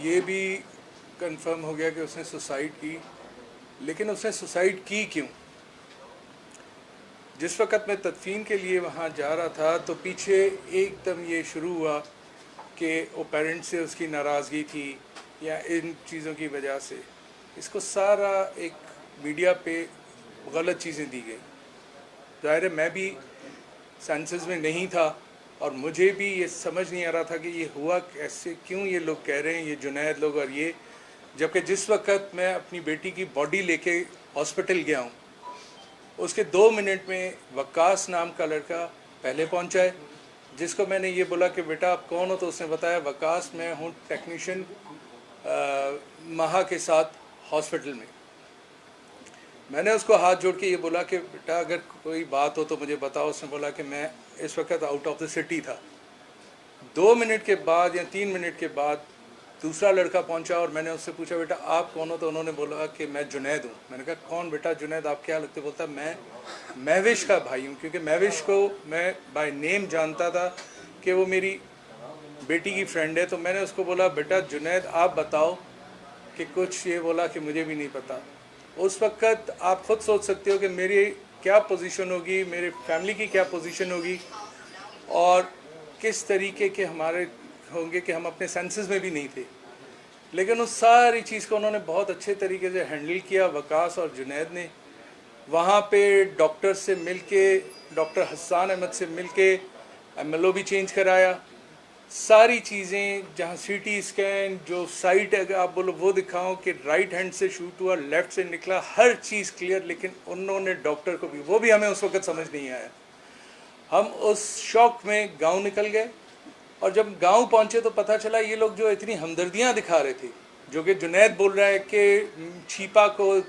ये भी कंफर्म हो गया कि उसने सुसाइड की, लेकिन उसने सुसाइड की क्यों? जिस वक़्त मैं तदफीन के लिए वहाँ जा रहा था तो पीछे एकदम ये शुरू हुआ कि वो पेरेंट्स से उसकी नाराज़गी थी या इन चीज़ों की वजह से इसको सारा एक मीडिया पे गलत चीज़ें दी गई। ज़ाहिर है मैं भी सेंसेस में नहीं था और मुझे भी ये समझ नहीं आ रहा था कि ये हुआ कैसे, क्यों ये लोग कह रहे हैं, ये जुनैद लोग और ये, जबकि जिस वक़्त मैं अपनी बेटी की बॉडी लेके हॉस्पिटल गया हूँ उसके 2 मिनट में वक्कास नाम का लड़का पहले पहुँचा है, जिसको मैंने ये बोला कि बेटा आप कौन हो, तो उसने बताया वक्कास मैं हूँ टेक्नीशियन महा के साथ हॉस्पिटल में। मैंने उसको हाथ जोड़ के ये बोला कि बेटा अगर कोई बात हो तो मुझे बताओ। उसने बोला कि मैं इस वक्त आउट ऑफ द सिटी था। 2 मिनट के बाद या 3 मिनट के बाद दूसरा लड़का पहुंचा और मैंने उससे पूछा बेटा आप कौन हो, तो उन्होंने बोला कि मैं जुनैद हूँ। मैंने कहा कौन बेटा जुनैद, आप क्या लगते? बोलता मैं महविश का भाई हूँ, क्योंकि महविश को मैं बाय नेम जानता था कि वो मेरी बेटी की फ्रेंड है। तो मैंने उसको बोला बेटा जुनैद आप बताओ कि कुछ, ये बोला कि मुझे भी नहीं पता। उस वक़्त आप ख़ुद सोच सकते हो कि मेरी क्या पोजीशन होगी, मेरे फैमिली की क्या पोजीशन होगी और किस तरीके के हमारे होंगे कि हम अपने सेंसेस में भी नहीं थे। लेकिन उस सारी चीज़ को उन्होंने बहुत अच्छे तरीके से हैंडल किया वकास और जुनैद ने। वहाँ पे डॉक्टर से मिल के, डॉक्टर हसन अहमद से मिल के एमएलओ भी चेंज कराया। सारी चीज़ें, जहाँ सीटी स्कैन, जो साइट अगर आप बोलो वो दिखाओ कि राइट हैंड से शूट हुआ, लेफ़्ट से निकला, हर चीज़ क्लियर। लेकिन उन्होंने डॉक्टर को भी, वो भी हमें उस वक्त समझ नहीं आया। हम उस शौक में गांव निकल गए और जब गांव पहुंचे तो पता चला ये लोग जो इतनी हमदर्दियां दिखा रहे थे, जो कि जुनैद बोल रहा है कि छीपा को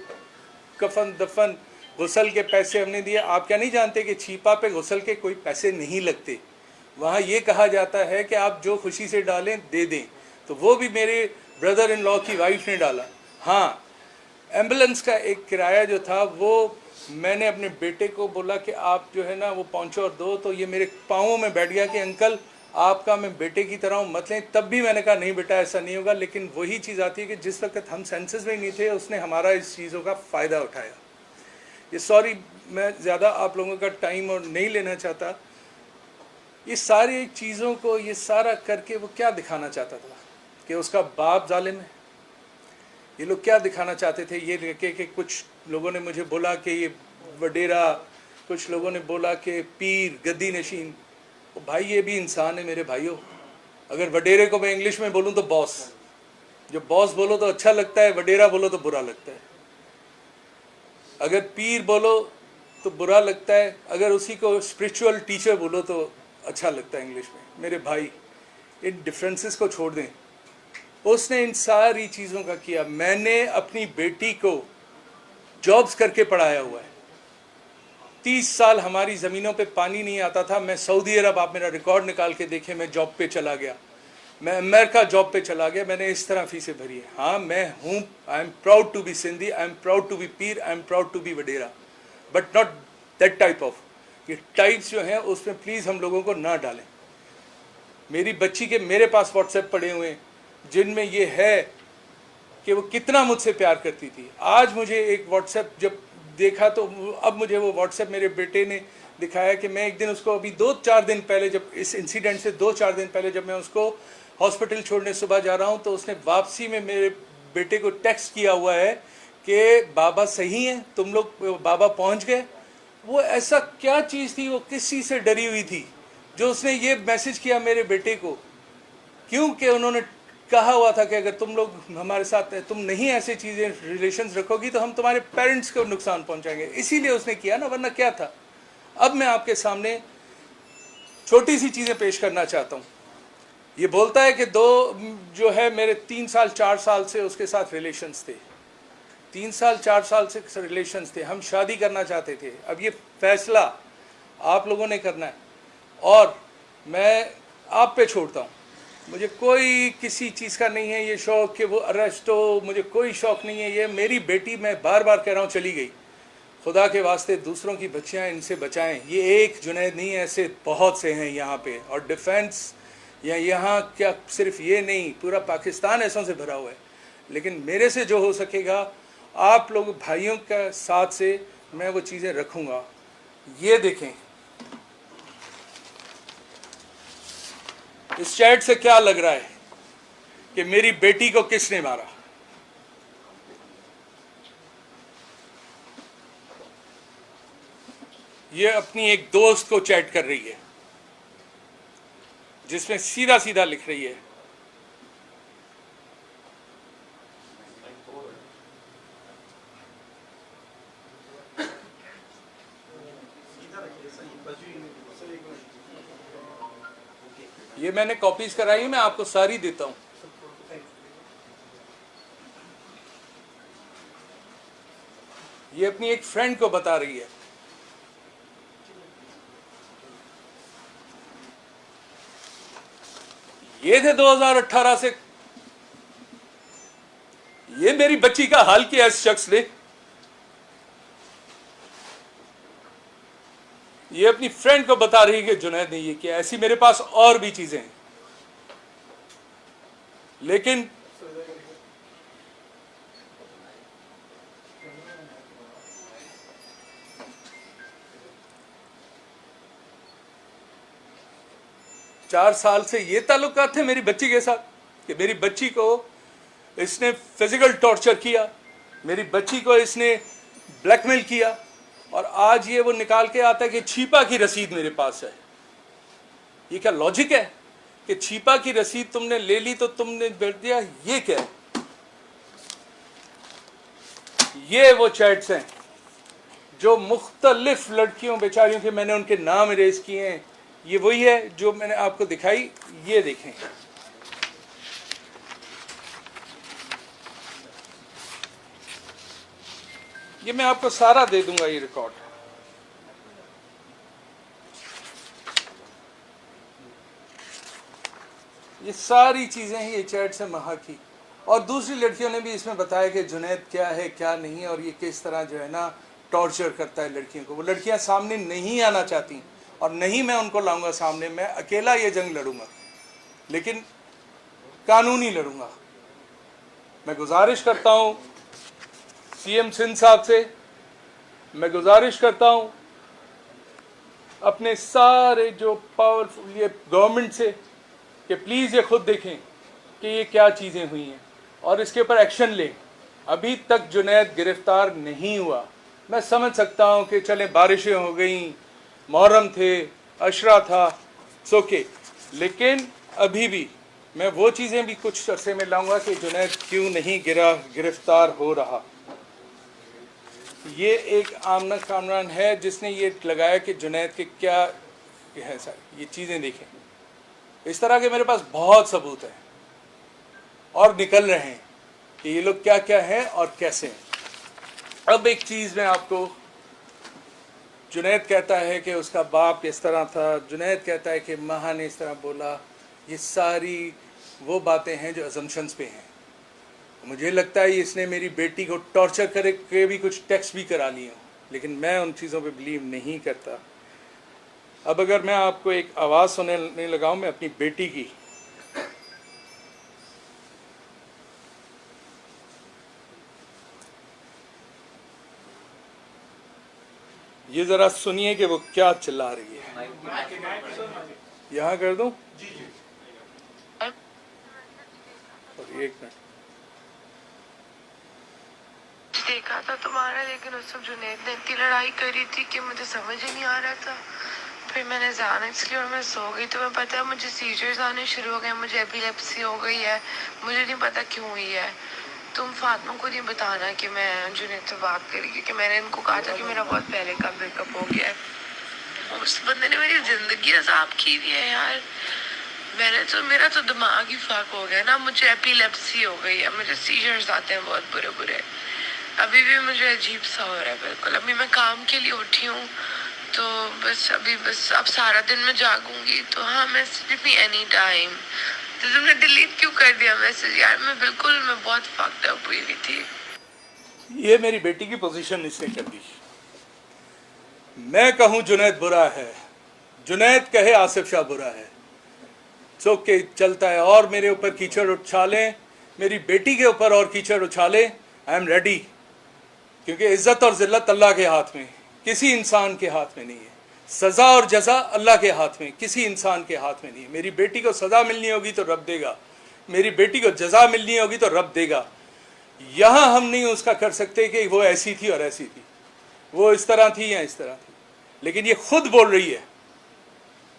कफन दफन गुसल के पैसे हमने दिए। आप क्या नहीं जानते कि छीपा पे गुसल के कोई पैसे नहीं लगते। वहाँ ये कहा जाता है कि आप जो खुशी से डालें दे दें। तो वो भी मेरे ब्रदर इन लॉ की वाइफ ने डाला। हाँ, एम्बुलेंस का एक किराया जो था वो मैंने अपने बेटे को बोला कि आप जो है ना वो पहुँचो और दो। तो ये मेरे पाँवों में बैठ गया कि अंकल आपका मैं बेटे की तरह हूँ, मत लें। तब भी मैंने कहा नहीं बेटा ऐसा नहीं होगा। लेकिन वही चीज़ आती है कि जिस वक्त हम सेंसेस में नहीं थे उसने हमारा इस चीज़ों का फ़ायदा उठाया। ये सॉरी मैं ज़्यादा आप लोगों का टाइम और नहीं लेना चाहता। ये सारी चीज़ों को ये सारा करके वो क्या दिखाना चाहता था कि उसका बाप जालिम है। ये लोग क्या दिखाना चाहते थे ये लेके कि कुछ लोगों ने मुझे बोला कि ये वडेरा, कुछ लोगों ने बोला कि पीर गद्दी नशीन। भाई ये भी इंसान है मेरे भाइयों। अगर वडेरे को मैं इंग्लिश में बोलूँ तो बॉस, जो बॉस बोलो तो अच्छा लगता है, वडेरा बोलो तो बुरा लगता है। अगर पीर बोलो तो बुरा लगता है, अगर उसी को स्पिरिचुअल टीचर बोलो तो अच्छा लगता है इंग्लिश में। मेरे भाई इन डिफरेंसेस को छोड़ दें। उसने इन सारी चीज़ों का किया। मैंने अपनी बेटी को जॉब्स करके पढ़ाया हुआ है। 30 साल हमारी ज़मीनों पे पानी नहीं आता था। मैं सऊदी अरब, आप मेरा रिकॉर्ड निकाल के देखें, मैं जॉब पे चला गया, मैं अमेरिका जॉब पे चला गया, मैंने इस तरह फीसें भरी है। हाँ मैं हूँ, I am proud to be Sindhi, I am proud to be Pir, I am proud to be Wadera, but not that type of. ये टाइप्स जो हैं उसमें प्लीज़ हम लोगों को ना डालें। मेरी बच्ची के मेरे पास व्हाट्सएप पड़े हुए हैं जिनमें ये है कि वो कितना मुझसे प्यार करती थी। आज मुझे एक व्हाट्सएप जब देखा तो अब मुझे वो व्हाट्सएप मेरे बेटे ने दिखाया कि मैं एक दिन उसको, अभी 2-4 दिन पहले, जब इस इंसिडेंट से 2-4 दिन पहले जब मैं उसको हॉस्पिटल छोड़ने सुबह जा रहा हूँ तो उसने वापसी में मेरे बेटे को टेक्स्ट किया हुआ है कि बाबा सही हैं तुम लोग, बाबा पहुँच गए। वो ऐसा क्या चीज़ थी, वो किस चीज़ से डरी हुई थी जो उसने ये मैसेज किया मेरे बेटे को? क्योंकि उन्होंने कहा हुआ था कि अगर तुम लोग हमारे साथ, तुम नहीं ऐसे चीज़ें रिलेशंस रखोगी तो हम तुम्हारे पेरेंट्स को नुकसान पहुंचाएंगे। इसीलिए उसने किया ना, वरना क्या था। अब मैं आपके सामने छोटी सी चीज़ें पेश करना चाहता हूँ। ये बोलता है कि दो जो है मेरे 3 साल 4 साल से उसके साथ रिलेशंस थे, 3 साल 4 साल से रिलेशंस थे, हम शादी करना चाहते थे। अब ये फैसला आप लोगों ने करना है और मैं आप पे छोड़ता हूँ। मुझे कोई किसी चीज़ का नहीं है ये शौक़ कि वो अरेस्ट हो, मुझे कोई शौक़ नहीं है। ये मेरी बेटी, मैं बार बार कह रहा हूँ, चली गई। खुदा के वास्ते दूसरों की बच्चियाँ, इनसे बचाएं। ये एक जुनैद नहीं है, ऐसे बहुत से हैं यहाँ पे। और डिफेंस یا یہاں کیا صرف یہ نہیں پورا پاکستان ایسوں سے بھرا ہوا ہے، لیکن میرے سے جو ہو سکے گا آپ لوگ بھائیوں کے ساتھ سے میں وہ چیزیں رکھوں گا. یہ دیکھیں اس چیٹ سے کیا لگ رہا ہے کہ میری بیٹی کو کس نے مارا. یہ اپنی ایک دوست کو چیٹ کر رہی ہے جس میں سیدھا سیدھا لکھ رہی ہے یہ میں نے کاپیز کرائی، میں آپ کو ساری دیتا ہوں. یہ اپنی ایک فرینڈ کو بتا رہی ہے. یہ تھے 2018 سے. یہ میری بچی کا حال کیا اس شخص نے. یہ اپنی فرینڈ کو بتا رہی کہ جنید نے یہ کیا. ایسی میرے پاس اور بھی چیزیں ہیں، لیکن چار سال سے یہ تعلقات تھے میری بچی کے ساتھ کہ میری بچی کو اس نے فزیکل ٹارچر کیا، میری بچی کو اس نے بلیک میل کیا، اور آج یہ وہ نکال کے آتا ہے کہ چھیپا کی رسید میرے پاس ہے. یہ کیا لاجک ہے کہ چھیپا کی رسید تم نے لے لی تو تم نے بیٹھ دیا؟ یہ کیا ہے؟ یہ وہ چیٹس ہیں جو مختلف لڑکیوں بیچاریوں کے میں نے ان کے نام اریز کیے ہیں. یہ وہی ہے جو میں نے آپ کو دکھائی. یہ دیکھیں، یہ میں آپ کو سارا دے دوں گا یہ ریکارڈ. یہ ساری چیزیں ہیں، یہ چیٹ سے مہا کی. اور دوسری لڑکیوں نے بھی اس میں بتایا کہ جنید کیا ہے کیا نہیں، اور یہ کس طرح جو ہے نا ٹارچر کرتا ہے لڑکیوں کو. وہ لڑکیاں سامنے نہیں آنا چاہتی، اور نہیں میں ان کو لاؤں گا سامنے. میں اکیلا یہ جنگ لڑوں گا، لیکن قانونی لڑوں گا. میں گزارش کرتا ہوں سی ایم سندھ صاحب سے، میں گزارش کرتا ہوں اپنے سارے جو پاورفل یہ گورنمنٹ سے کہ پلیز یہ خود دیکھیں کہ یہ کیا چیزیں ہوئی ہیں اور اس کے اوپر ایکشن لیں. ابھی تک جنید گرفتار نہیں ہوا. میں سمجھ سکتا ہوں کہ چلیں بارشیں ہو گئیں، محرم تھے، عشرہ تھا، سوکے، لیکن ابھی بھی میں وہ چیزیں بھی کچھ عرصے میں لاؤں گا کہ جنید کیوں نہیں گرفتار ہو رہا. یہ ایک آمنہ کامران ہے جس نے یہ لگایا کہ جنید کے کیا ہے. سر یہ چیزیں دیکھیں، اس طرح کے میرے پاس بہت ثبوت ہیں اور نکل رہے ہیں کہ یہ لوگ کیا کیا ہیں اور کیسے ہیں. اب ایک چیز میں آپ کو، جنید کہتا ہے کہ اس کا باپ اس طرح تھا، جنید کہتا ہے کہ مہا نے اس طرح بولا. یہ ساری وہ باتیں ہیں جو اسمپشنز پہ ہیں. مجھے لگتا ہے اس نے میری بیٹی کو ٹارچر کر کے بھی کچھ ٹیکسٹ بھی کرا لیے ہوں، لیکن میں ان چیزوں پہ بلیو نہیں کرتا. اب اگر میں آپ کو ایک آواز سننے لگاؤں میں اپنی بیٹی کی، یہ ذرا سنیے کہ وہ کیا چلا رہی ہے. یہاں کر دوں؟ ایک منٹ. دیکھا تھا تمہارا، لیکن اس وقت جنید نے اتنی لڑائی کری تھی کہ مجھے سمجھ ہی نہیں آ رہا تھا. پھر میں نے جانا اس لیے اور میں سو گئی. تو میں پتا ہے مجھے سیجرز آنے شروع ہو گئے، مجھے ایپیلیپسی ہو گئی ہے، مجھے نہیں پتا کیوں ہوئی ہے. تم فاطمہ کو نہیں بتانا کہ میں جنید سے بات کری، کیونکہ میں نے ان کو کہا تھا کہ میرا بہت پہلے کا بریک اپ ہو گیا ہے. اس بندے نے میری زندگی عذاب کی ہوئی ہے یار. میرا تو دماغ ہی فاق ہو گیا نا. مجھے ایپیلیپسی ہو گئی ہے، مجھے سیجرز آتے ہیں بہت برے برے. ابھی بھی مجھے عجیب سا ہو رہا ہے بالکل. ابھی میں کام کے لیے اٹھی ہوں تو بس اب سارا دن میں جاگوں گی. تو ہاں میسج بھی اینی ٹائم. تو تم نے ڈیلیٹ کیوں کر دیا میسج یار؟ میں بہت فاکڈ اپ ہوئی ہوئی تھی. یہ میری بیٹی کی پوزیشن اس نے کر دی. میں کہوں جنید برا ہے، جنید کہے آصف شاہ برا ہے. ओके चलता है, और मेरे ऊपर कीचड़ उछालें, मेरी बेटी के ऊपर और कीचड़ उछालें, आई एम रेडी, क्योंकि इज्जत और जिल्लत अल्लाह के हाथ में, किसी इंसान के हाथ में नहीं है। सज़ा और जज़ा अल्लाह के हाथ में, किसी इंसान के हाथ में नहीं है। मेरी बेटी को सज़ा मिलनी होगी तो रब देगा, मेरी बेटी को जज़ा मिलनी होगी तो रब देगा। यहाँ हम नहीं उसका कर सकते कि वो ऐसी थी और ऐसी थी, वो इस तरह थी या इस तरह थी। लेकिन ये खुद बोल रही है,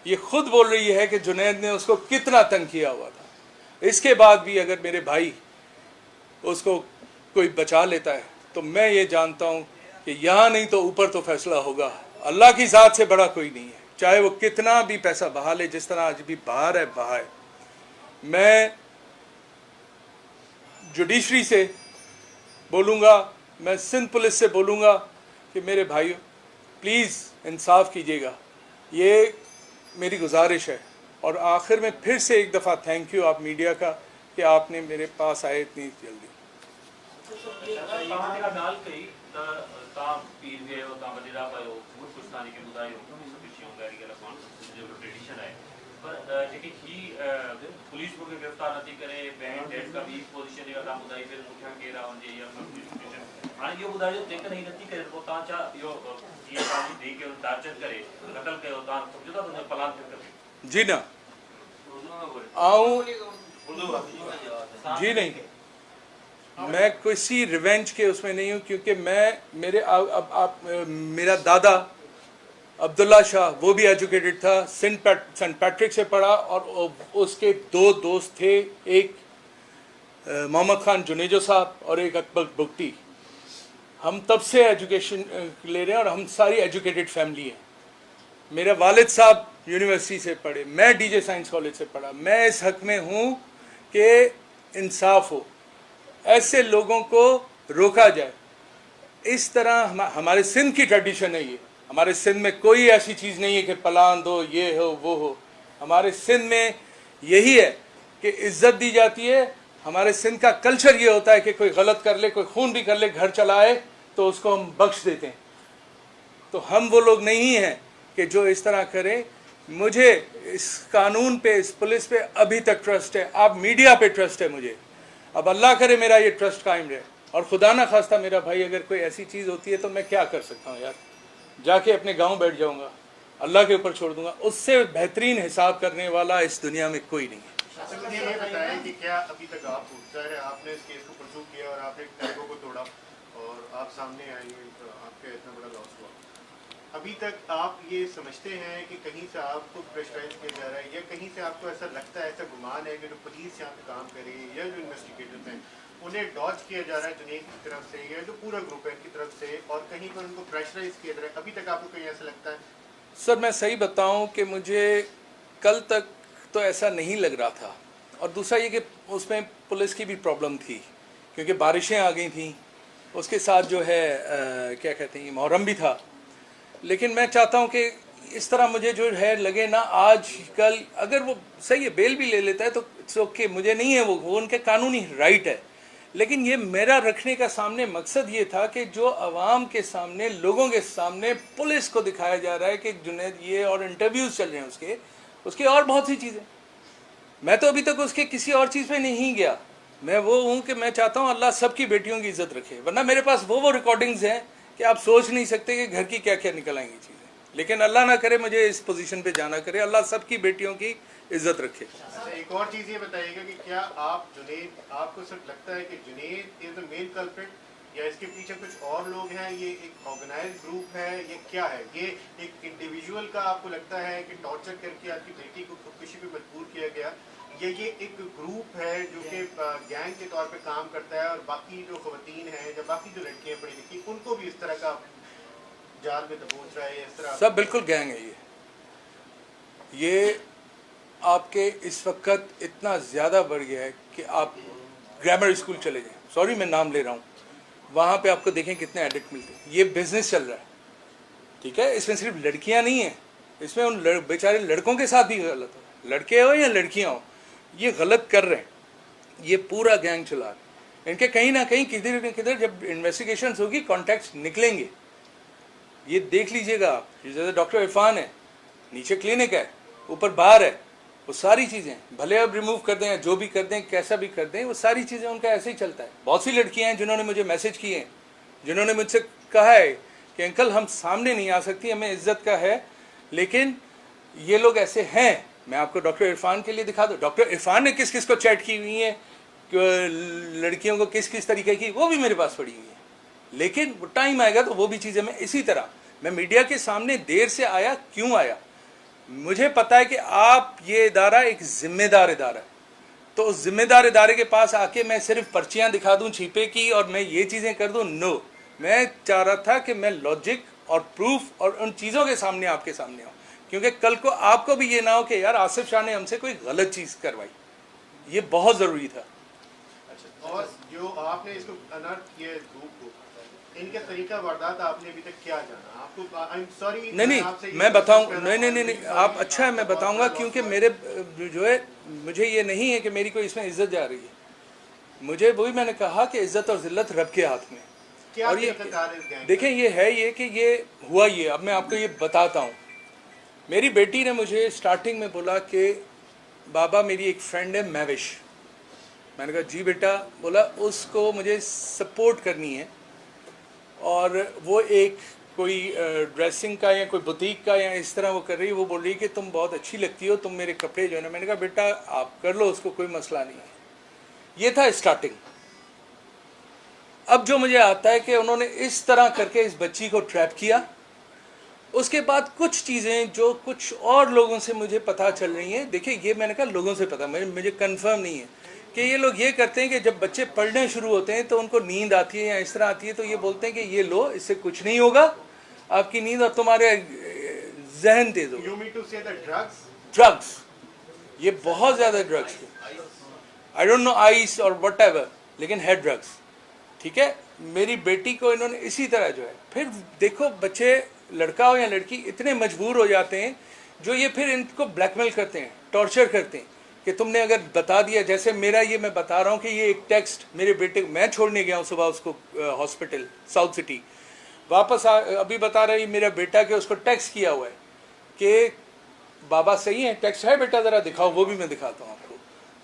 ये खुद बोल रही है कि जुनैद ने उसको कितना तंग किया हुआ था। इसके बाद भी अगर मेरे भाई उसको कोई बचा लेता है तो मैं ये जानता हूँ कि यहाँ नहीं तो ऊपर तो फैसला होगा। अल्लाह की ज़ात से बड़ा कोई नहीं है, चाहे वो कितना भी पैसा बहा ले, जिस तरह आज भी बाहर है बहा है। मैं जुडिशरी से बोलूँगा, मैं सिंध पुलिस से बोलूँगा कि मेरे भाइयों प्लीज़ इंसाफ कीजिएगा, ये मेरी गुजारिश है। और आखिर में फिर से एक दफ़ा थैंक यू आप मीडिया का कि आपने मेरे पास आए इतनी जल्दी। पुलिस को गिरफ्तार नहीं करे, बैंक डेट का भी पोजीशन है, काम बुधाई फिर मुख्य के राउंड जे या कंप्यूटर हां यो बुधाई जो देख नहीं नथी करे को ताचा यो ये काजी दे के टार्चर करे, कत्ल कयो ता समझो तो प्लान कर जी ना आऊं जी नहीं, मैं किसी रिवेंज के उसमें नहीं हूँ, क्योंकि मैं मेरे अब मेरा दादा अब्दुल्ला शाह वो भी एजुकेटेड था, सेंट पैट्रिक से पढ़ा, और उसके दो दोस्त थे, एक मोहम्मद खान जुनेजो साहब और एक अकबर बुगटी। हम तब से एजुकेशन ले रहे हैं और हम सारी एजुकेटेड फैमिली है। मेरे वालिद साहब यूनिवर्सिटी से पढ़े, मैं डीजे साइंस कॉलेज से पढ़ा। मैं इस हक में हूँ कि इंसाफ हो, ऐसे लोगों को रोका जाए। इस तरह हमारे सिंध की ट्रेडिशन है ये। हमारे सिंध में कोई ऐसी चीज़ नहीं है कि पलान दो, ये हो वो हो। हमारे सिंध में यही है कि इज्जत दी जाती है। हमारे सिंध का कल्चर ये होता है कि कोई गलत कर ले, कोई खून भी कर ले, घर चलाए तो उसको हम बख्श देते हैं। तो हम वो लोग नहीं हैं कि जो इस तरह करें। मुझे इस कानून पे, इस पुलिस पे अभी तक ट्रस्ट है, आप मीडिया पे ट्रस्ट है मुझे। अब अल्लाह करे मेरा ये ट्रस्ट कायम रहे, और खुदा ना खास्ता मेरा भाई अगर कोई ऐसी चीज़ होती है तो मैं क्या कर सकता हूँ यार, जाके अपने गांव बैठ जाऊंगा, अल्लाह के ऊपर छोड़ दूंगा। उससे बेहतरीन हिसाब करने वाला इस दुनिया में कोई नहीं है। मुझे ये बताएं कि क्या अभी तक आप आपने इस केस को परसू किया और आपने टैगो को तोड़ा और आप सामने आई, आपका इतना बड़ा लॉस हुआ, अभी तक आप ये समझते हैं कि कहीं से आपको प्रेशराइज किया जा रहा है, या कहीं से आपको ऐसा लगता है, ऐसा गुमान है कि जो पुलिस यहाँ पे काम करे या जो इन्वेस्टिगेटर्स हैं उन्हें डॉज किया जा रहा है जुनैद की तरफ से या जो पूरा ग्रुप है इनकी तरफ से, और कहीं पर उनको प्रेशराइज किया जा रहा है? अभी तक आपको कहीं ऐसा लगता है? सर मैं सही बताऊं कि मुझे कल तक तो ऐसा नहीं लग रहा था, और दूसरा ये कि उसमें पुलिस की भी प्रॉब्लम थी क्योंकि बारिशें आ गई थी, उसके साथ जो है क्या कहते हैं मुहर्रम भी था। लेकिन मैं चाहता हूं कि इस तरह मुझे जो है लगे ना, आज कल अगर वो सही है बेल भी ले लेता है तो इट्स ओके, मुझे नहीं है, वो उनके कानूनी राइट है। लेकिन ये मेरा रखने का सामने मकसद ये था कि जो आवाम के सामने, लोगों के सामने पुलिस को दिखाया जा रहा है कि जुनैद ये, और इंटरव्यूज़ चल रहे हैं उसके और बहुत सी चीज़ें। मैं तो अभी तक उसके किसी और चीज़ पे नहीं गया। मैं वो हूँ कि मैं चाहता हूँ अल्लाह सबकी बेटियों की इज्जत रखे, वरना मेरे पास वो रिकॉर्डिंग्स हैं कि आप सोच नहीं सकते कि घर की क्या क्या निकल आएंगी चीज़ें। लेकिन अल्लाह ना करे मुझे इस पोजीशन पे जाना करे, अल्लाह सबकी बेटियों की इज्जत रखे। अच्छा, एक और चीज़ ये बताइएगा कि क्या आप जुनैद, आपको सिर्फ लगता है कि Junaid is the main culprit, या इसके पीछे कुछ और लोग हैं, ये एक ऑर्गेनाइज्ड ग्रुप है, ये क्या है? ये एक इंडिविजुअल का आपको लगता है कि टॉर्चर करके आपकी बेटी को खुदकुशी पे मजबूर किया गया, या ये एक ग्रुप है जो कि गैंग के तौर पे काम करता है और बाकी जो खवातीन हैं या बाकी जो लड़कियां पढ़ी लिखी उनको भी इस तरह का जाल में दबोच रहा है? इस तरह सब बिल्कुल गैंग है ये आपके इस वक्त इतना ज़्यादा बढ़ गया है कि आप ग्रामर स्कूल चले जाएं, सॉरी मैं नाम ले रहा हूँ, वहाँ पे आपको देखें कितने एडिक्ट मिलते हैं। ये बिजनेस चल रहा है, ठीक है, इसमें सिर्फ लड़कियाँ नहीं हैं, इसमें उन बेचारे लड़कों के साथ भी गलत हो, लड़के हो या लड़कियाँ हो, ये गलत कर रहे हैं, ये पूरा गैंग चला रहे हैं। इनके कहीं ना कहीं किधर न किधर जब इन्वेस्टिगेशन होगी कॉन्टैक्ट्स निकलेंगे, ये देख लीजिएगा आप। जैसे डॉक्टर इरफान है, नीचे क्लिनिक है, ऊपर बार है, वो सारी चीज़ें भले अब रिमूव कर दें या जो भी कर दें, कैसा भी कर दें, वो सारी चीज़ें उनका ऐसे ही चलता है। बहुत सी लड़कियां हैं जिन्होंने मुझे मैसेज किए हैं, जिन्होंने मुझसे कहा है कि अंकल हम सामने नहीं आ सकती, हमें इज्जत का है, लेकिन ये लोग ऐसे हैं। मैं आपको डॉक्टर इरफान के लिए दिखा दूँ, डॉक्टर इरफान ने किस किस को चैट की हुई है, लड़कियों को किस किस तरीके की, वो भी मेरे पास पड़ी हुई है। लेकिन वो टाइम आएगा तो वो भी चीज़ें मैं इसी तरह, मैं मीडिया के सामने देर से आया, क्यों आया, मुझे पता है कि आप ये इदारा एक जिम्मेदार इदारा है, तो उस जिम्मेदार इदारे के पास आके मैं सिर्फ पर्चियां दिखा दूं छीपे की और मैं ये चीज़ें कर दूं, नो। मैं चाह रहा था कि मैं लॉजिक और प्रूफ और उन चीज़ों के सामने आपके सामने आऊँ, क्योंकि कल को आपको भी ये ना हो कि यार आसिफ शाह ने हमसे कोई गलत चीज़ करवाई। ये बहुत ज़रूरी था। अच्छा, और जो आपने इसको अनर्थ किया ग्रुप को, इनका तरीका वारदात आपने अभी तक क्या जाना? आपको आई एम सॉरी, नहीं मैं बताऊं, नहीं आप, अच्छा है मैं बताऊंगा, क्योंकि मेरे जो है, मुझे ये नहीं है कि मेरी कोई इसमें इज्जत जा रही है, मुझे वही मैंने कहा कि इज्जत और जिल्लत रब के हाथ में। और ये देखें, ये है ये कि ये हुआ ये, अब मैं आपको ये बताता हूँ। मेरी बेटी ने मुझे स्टार्टिंग में बोला कि बाबा मेरी एक फ्रेंड है महविश। मैंने कहा जी बेटा, बोला उसको मुझे सपोर्ट करनी है, और वो एक कोई ड्रेसिंग का या कोई बुटीक का या इस तरह वो कर रही है, वो बोल रही है कि तुम बहुत अच्छी लगती हो, तुम मेरे कपड़े जो है ना। मैंने कहा बेटा आप कर लो, उसको कोई मसला नहीं है। ये था स्टार्टिंग। अब जो मुझे आता है कि उन्होंने इस तरह करके इस बच्ची को ट्रैप किया। उसके बाद कुछ चीज़ें जो कुछ और लोगों से मुझे पता चल रही हैं, देखिए ये मैंने कहा लोगों से पता, मुझे कंफर्म नहीं है कि ये लोग ये करते हैं कि जब बच्चे पढ़ने शुरू होते हैं तो उनको नींद आती है या इस तरह आती है, तो ये बोलते हैं कि ये लो, इससे कुछ नहीं होगा, आपकी नींद और तुम्हारे जहन तेज होगा। You mean to say that drugs? Drugs, ये बहुत ज़्यादा drugs, I don't know ice और वट एवर, लेकिन है ड्रग्स। ठीक है, मेरी बेटी को इन्होंने इसी तरह जो है, फिर देखो बच्चे, लड़का हो या लड़की, इतने मजबूर हो जाते हैं जो ये फिर इनको ब्लैकमेल करते हैं, टॉर्चर करते हैं कि तुमने अगर बता दिया, जैसे मेरा ये मैं बता रहा हूँ कि ये एक टेक्स्ट मेरे बेटे, मैं छोड़ने गया हूँ सुबह उसको हॉस्पिटल साउथ सिटी, वापस अभी बता रही मेरा बेटा कि उसको टेक्स्ट किया हुआ है कि बाबा सही है, टेक्स्ट है बेटा ज़रा दिखाओ, वो भी मैं दिखाता हूँ आपको।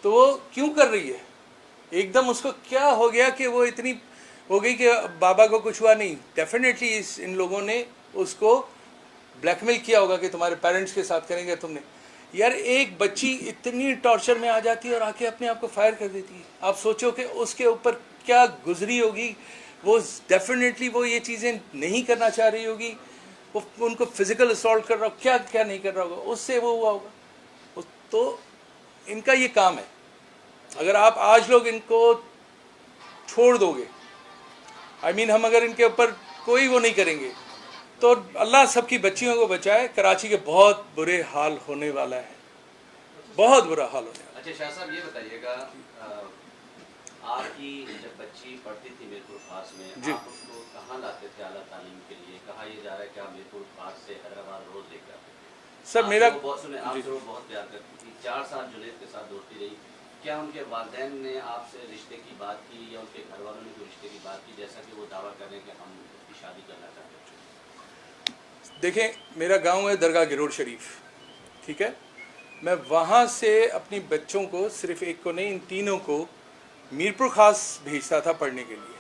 तो वो क्यों कर रही है, एकदम उसको क्या हो गया कि वो इतनी हो गई कि बाबा को कुछ हुआ नहीं। डेफिनेटली इन लोगों ने उसको ब्लैकमेल किया होगा कि तुम्हारे पेरेंट्स के साथ करेंगे तुमने। यार एक बच्ची इतनी टॉर्चर में आ जाती है और आके अपने आप को फायर कर देती है, आप सोचो कि उसके ऊपर क्या गुजरी होगी। वो डेफिनेटली वो ये चीज़ें नहीं करना चाह रही होगी, वो उनको फिजिकल असॉल्ट कर रहा हो, क्या क्या नहीं कर रहा होगा, उससे वो हुआ होगा। तो इनका ये काम है, अगर आप आज लोग इनको छोड़ दोगे, आई मीन हम अगर इनके ऊपर कोई वो नहीं करेंगे, तो अल्लाह सबकी बच्चियों को बचाए। कराची के बहुत बुरे हाल होने वाला है, बहुत बुरा हाल होने वाला है। अच्छा शाह साहब, ये बताइएगा, आपकी जब बच्ची पढ़ती थी मीरपुर खास में, आप उसको कहाँ लाते थे आला तालीम के लिए? कहा यह जा रहा है कि आप मीरपुर खास से हैदराबाद रोज लेकर आते थे? सर मेरा सुने, आप बहुत प्यार करती थी, 4 साल जुनैद के साथ दोस्ती रही, क्या उनके वालिदैन ने आपसे रिश्ते की बात की या उनके घर वालों ने कोई रिश्ते की बात की, जैसा कि वो दावा कर रहे हैं कि हम उसकी शादी करना चाहते हैं? देखें मेरा गांव है दरगाह गिरोड़ शरीफ, ठीक है, मैं वहाँ से अपनी बच्चों को, सिर्फ एक को नहीं इन तीनों को मीरपुर खास भेजता था पढ़ने के लिए।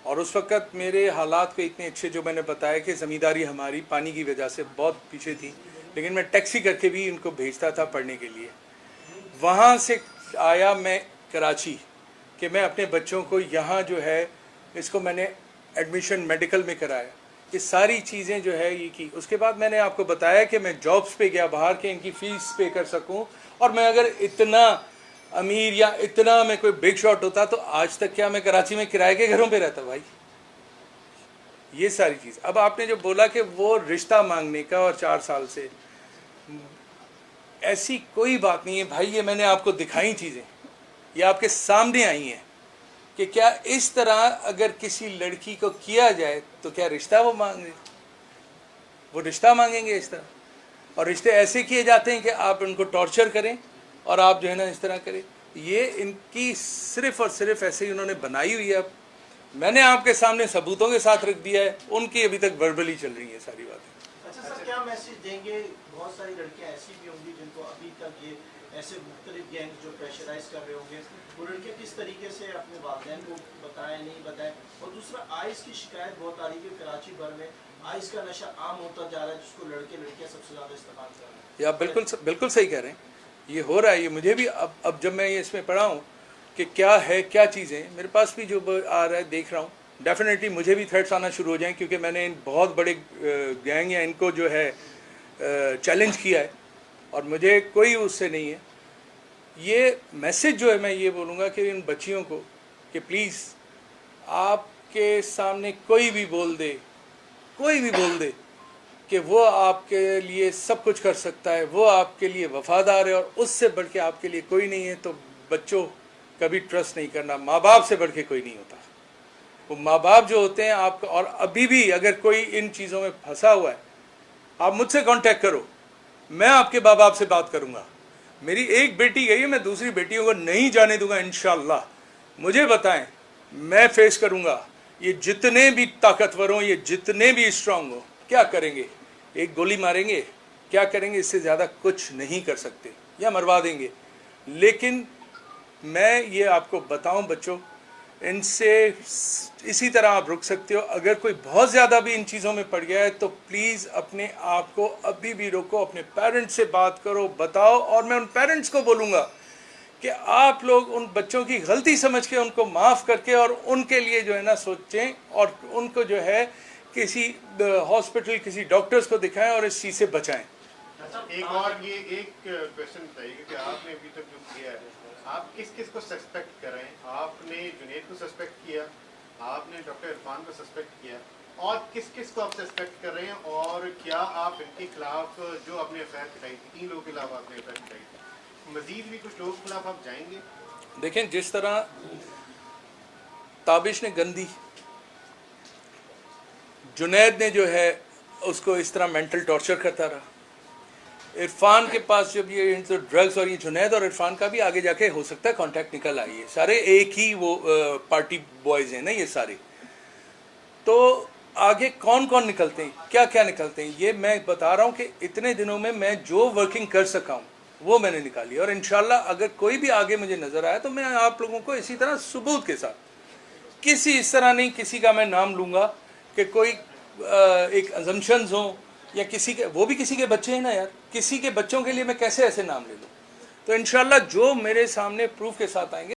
और उस वक़्त मेरे हालात को इतने अच्छे, जो मैंने बताया कि ज़मींदारी हमारी पानी की वजह से बहुत पीछे थी, लेकिन मैं टैक्सी करके भी इनको भेजता था पढ़ने के लिए। वहाँ से आया मैं कराची कि मैं अपने बच्चों को यहाँ जो है, इसको मैंने एडमिशन मेडिकल में कराया, ये सारी चीज़ें जो है ये की। उसके बाद मैंने आपको बताया कि मैं जॉब्स पे गया बाहर के इनकी फ़ीस पे कर सकूं, और मैं अगर इतना अमीर या इतना मैं कोई बिग शॉट होता तो आज तक क्या मैं कराची में किराए के घरों पे रहता भाई। ये सारी चीज़। अब आपने जो बोला कि वो रिश्ता मांगने का और 4 साल से, ऐसी कोई बात नहीं है भाई, ये मैंने आपको दिखाई चीज़ें, ये आपके सामने आई हैं कि क्या इस तरह अगर किसी लड़की को किया जाए तो क्या रिश्ता वो मांगे, वो रिश्ता मांगेंगे इस तरह। और रिश्ते ऐसे किए जाते हैं कि आप उनको टॉर्चर करें और आप जो है ना इस तरह करें। ये इनकी सिर्फ़ और सिर्फ ऐसे ही उन्होंने बनाई हुई है। अब मैंने आपके सामने सबूतों के साथ रख दिया है, उनकी अभी तक वर्बली चल रही है सारी बातें। अच्छा सर, क्या मैसेज देंगे? बहुत सारी लड़कियां ऐसी भी होंगी जिनको अभी तक ये ایسے مختلف گینگ جو پریشرائز کر رہے ہوں گے، وہ لڑکے کس طریقے سے اپنے والدین کو بتائیں نہیں بتائیں. اور دوسرا آئس کی شکایت بہت آ رہی ہے کراچی بھر میں، آئس کا نشہ عام ہوتا جا رہا ہے جس کو لڑکے لڑکیاں سب سے زیادہ استعمال کر رہے ہیں. یہ آپ بالکل صحیح کہہ رہے ہیں، یہ ہو رہا ہے. یہ مجھے بھی اب جب میں یہ اس میں پڑھا ہوں کہ کیا ہے کیا چیزیں، میرے پاس بھی جو آ رہا ہے دیکھ رہا ہوں. ڈیفینیٹلی مجھے بھی تھریٹس آنا شروع ہو جائیں، کیونکہ میں نے ان بہت بڑے گینگ یا ان کو جو ہے چیلنج کیا ہے اور مجھے کوئی اس سے نہیں ہے. یہ میسج جو ہے میں یہ بولوں گا کہ ان بچیوں کو کہ پلیز آپ کے سامنے کوئی بھی بول دے کہ وہ آپ کے لیے سب کچھ کر سکتا ہے، وہ آپ کے لیے وفادار ہے اور اس سے بڑھ کے آپ کے لیے کوئی نہیں ہے، تو بچوں کبھی ٹرسٹ نہیں کرنا. ماں باپ سے بڑھ کے کوئی نہیں ہوتا. وہ ماں باپ جو ہوتے ہیں آپ کو، اور ابھی بھی اگر کوئی ان چیزوں میں پھنسا ہوا ہے، آپ مجھ سے کانٹیکٹ کرو، میں آپ کے ماں باپ سے بات کروں گا. میری ایک بیٹی گئی ہے، میں دوسری بیٹیوں کو نہیں جانے دوں گا انشاءاللہ. مجھے بتائیں، میں فیس کروں گا. یہ جتنے بھی طاقتور ہوں، یہ جتنے بھی اسٹرانگ ہوں، کیا کریں گے؟ ایک گولی ماریں گے، کیا کریں گے؟ اس سے زیادہ کچھ نہیں کر سکتے، یا مروا دیں گے. لیکن میں یہ آپ کو بتاؤں بچوں، ان سے اسی طرح آپ رک سکتے ہو. اگر کوئی بہت زیادہ بھی ان چیزوں میں پڑ گیا ہے تو پلیز اپنے آپ کو ابھی بھی روکو، اپنے پیرنٹس سے بات کرو، بتاؤ. اور میں ان پیرنٹس کو بولوں گا کہ آپ لوگ ان بچوں کی غلطی سمجھ کے ان کو معاف کر کے اور ان کے لیے جو ہے نا سوچیں، اور ان کو جو ہے کسی ہاسپٹل، کسی ڈاکٹرز کو دکھائیں اور اس چیز سے بچائیں. ایک اور یہ ایک کویشچن بتائیے کہ آپ نے ابھی تک جو کیا ہے، آپ کس کس کو سسپیکٹ کر رہے ہیں؟ آپ نے جنید کو سسپیکٹ کیا، آپ نے ڈاکٹر عرفان کو سسپیکٹ کیا، اور کس کس کو آپ سسپیکٹ کر رہے ہیں؟ اور کیا آپ ان کے خلاف جو آپ نے ایف آئی آر کٹائی تھی، 3 لوگوں کے خلاف آپ نے ایف آئی آر کٹائی تھی، مزید بھی کچھ لوگوں کے خلاف آپ جائیں گے؟ دیکھیں، جس طرح تابش نے گندی، جنید نے جو ہے اس کو اس طرح مینٹل ٹارچر کرتا رہا. عرفان کے پاس جب یہ ڈرگز، اور یہ جنید اور عرفان کا بھی آگے جا کے ہو سکتا ہے کانٹیکٹ نکل آئی ہے، سارے ایک ہی وہ پارٹی بوائز ہیں نا یہ سارے. تو آگے کون کون نکلتے ہیں، کیا کیا نکلتے ہیں، یہ میں بتا رہا ہوں کہ اتنے دنوں میں میں جو ورکنگ کر سکا ہوں وہ میں نے نکالی. اور انشاءاللہ اگر کوئی بھی آگے مجھے نظر آیا تو میں آپ لوگوں کو اسی طرح ثبوت کے ساتھ، کسی اس طرح نہیں کسی کا میں نام لوں گا کہ کوئی ایک ازمپشنز ہوں، یا کسی کے، وہ بھی کسی کے بچے ہیں نا یار، کسی کے بچوں کے لیے میں کیسے ایسے نام لے لوں. تو انشاءاللہ جو میرے سامنے پروف کے ساتھ آئیں گے